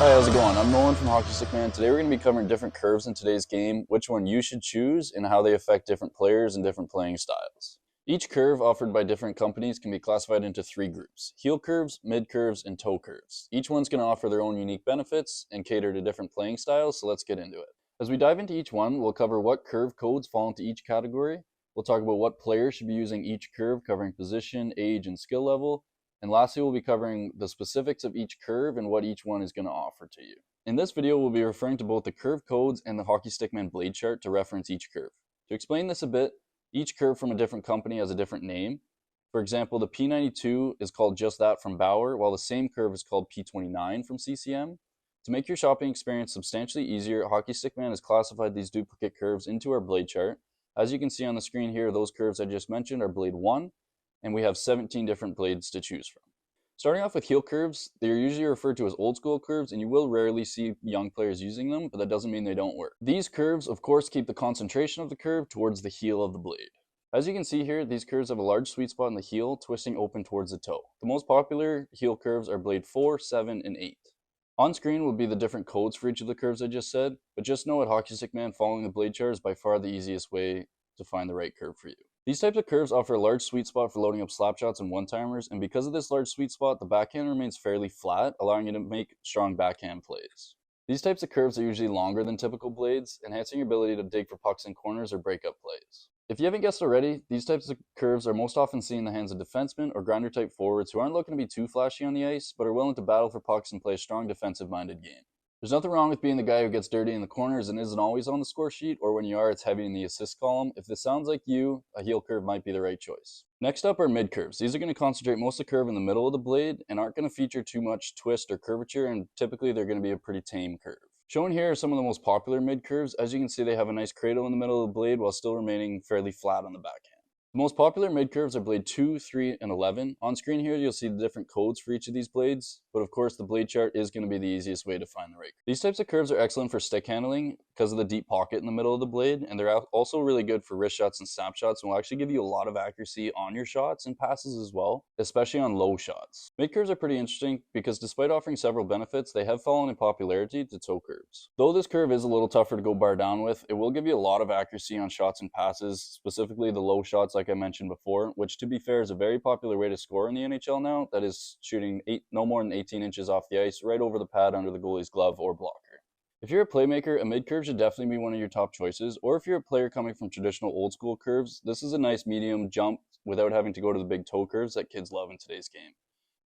Hi, how's it going? I'm Nolan from Hockey Stick Man. Today we're going to be covering different curves in today's game, which one you should choose, and how they affect different players and different playing styles. Each curve offered by different companies can be classified into three groups: heel curves, mid curves, and toe curves. Each one's going to offer their own unique benefits and cater to different playing styles, so let's get into it. As we dive into each one, we'll cover what curve codes fall into each category. We'll talk about what players should be using each curve, covering position, age, and skill level. And lastly, we'll be covering the specifics of each curve and what each one is going to offer to you. In this video, we'll be referring to both the curve codes and the Hockey Stick Man blade chart to reference each curve. To explain this a bit, each curve from a different company has a different name. For example, the P92 is called just that from Bauer, while the same curve is called P29 from CCM. To make your shopping experience substantially easier, Hockey Stick Man has classified these duplicate curves into our blade chart. As you can see on the screen here, those curves I just mentioned are blade 1, and we have 17 different blades to choose from. Starting off with heel curves, they are usually referred to as old school curves, and you will rarely see young players using them, but that doesn't mean they don't work. These curves, of course, keep the concentration of the curve towards the heel of the blade. As you can see here, these curves have a large sweet spot in the heel, twisting open towards the toe. The most popular heel curves are blade 4, 7, and 8. On screen will be the different codes for each of the curves I just said, but just know at Hockey Stick Man, following the blade chart is by far the easiest way to find the right curve for you. These types of curves offer a large sweet spot for loading up slap shots and one-timers, and because of this large sweet spot, the backhand remains fairly flat, allowing you to make strong backhand plays. These types of curves are usually longer than typical blades, enhancing your ability to dig for pucks in corners or break-up plays. If you haven't guessed already, these types of curves are most often seen in the hands of defensemen or grinder-type forwards who aren't looking to be too flashy on the ice, but are willing to battle for pucks and play a strong defensive-minded game. There's nothing wrong with being the guy who gets dirty in the corners and isn't always on the score sheet, or when you are, it's heavy in the assist column. If this sounds like you, a heel curve might be the right choice. Next up are mid curves. These are going to concentrate most of the curve in the middle of the blade and aren't going to feature too much twist or curvature, and typically they're going to be a pretty tame curve. Shown here are some of the most popular mid curves. As you can see, they have a nice cradle in the middle of the blade while still remaining fairly flat on the backhand. The most popular mid curves are blade 2, 3, and 11. On screen here, you'll see the different codes for each of these blades, but of course the blade chart is going to be the easiest way to find the right curve. These types of curves are excellent for stick handling because of the deep pocket in the middle of the blade, and they're also really good for wrist shots and snap shots, and will actually give you a lot of accuracy on your shots and passes as well, especially on low shots. Mid curves are pretty interesting because despite offering several benefits, they have fallen in popularity to toe curves. Though this curve is a little tougher to go bar down with, it will give you a lot of accuracy on shots and passes, specifically the low shots like I mentioned before, which to be fair is a very popular way to score in the NHL now. That is shooting no more than 18 inches off the ice, right over the pad under the goalie's glove or blocker. If you're a playmaker, a mid curve should definitely be one of your top choices, or if you're a player coming from traditional old school curves, this is a nice medium jump without having to go to the big toe curves that kids love in today's game.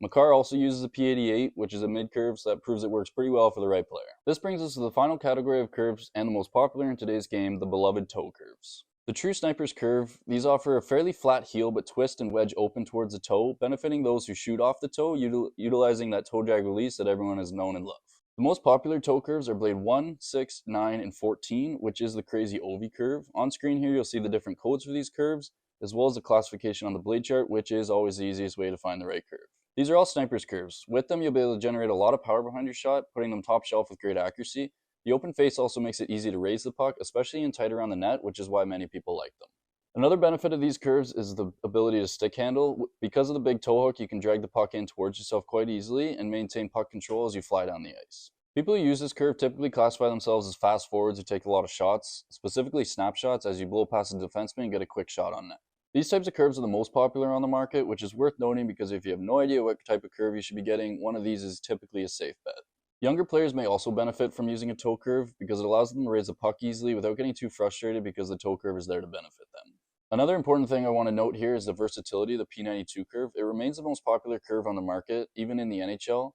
Makar also uses a P88, which is a mid curve, so that proves it works pretty well for the right player. This brings us to the final category of curves and the most popular in today's game, the beloved toe curves. The true sniper's curve, these offer a fairly flat heel but twist and wedge open towards the toe, benefiting those who shoot off the toe, utilizing that toe drag release that everyone has known and loved. The most popular toe curves are blade 1, 6, 9, and 14, which is the crazy Ovi curve. On screen here, you'll see the different codes for these curves, as well as the classification on the blade chart, which is always the easiest way to find the right curve. These are all sniper's curves. With them, you'll be able to generate a lot of power behind your shot, putting them top shelf with great accuracy. The open face also makes it easy to raise the puck, especially in tight around the net, which is why many people like them. Another benefit of these curves is the ability to stick handle. Because of the big toe hook, you can drag the puck in towards yourself quite easily and maintain puck control as you fly down the ice. People who use this curve typically classify themselves as fast forwards who take a lot of shots, specifically snap shots, as you blow past a defenseman and get a quick shot on net. These types of curves are the most popular on the market, which is worth noting because if you have no idea what type of curve you should be getting, one of these is typically a safe bet. Younger players may also benefit from using a toe curve because it allows them to raise the puck easily without getting too frustrated because the toe curve is there to benefit them. Another important thing I want to note here is the versatility of the P92 curve. It remains the most popular curve on the market, even in the NHL.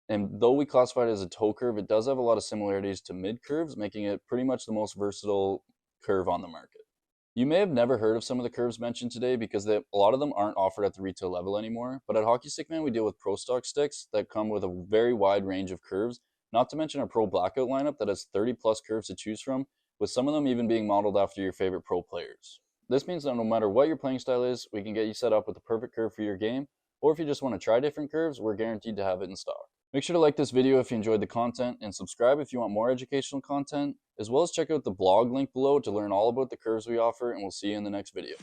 And though we classify it as a toe curve, it does have a lot of similarities to mid curves, making it pretty much the most versatile curve on the market. You may have never heard of some of the curves mentioned today because a lot of them aren't offered at the retail level anymore, but at Hockey Stick Man we deal with pro stock sticks that come with a very wide range of curves, not to mention our pro blackout lineup that has 30 plus curves to choose from, with some of them even being modeled after your favorite pro players. This means that no matter what your playing style is, we can get you set up with the perfect curve for your game, or if you just want to try different curves, we're guaranteed to have it in stock. Make sure to like this video if you enjoyed the content, and subscribe if you want more educational content, as well as check out the blog link below to learn all about the curves we offer, and we'll see you in the next video.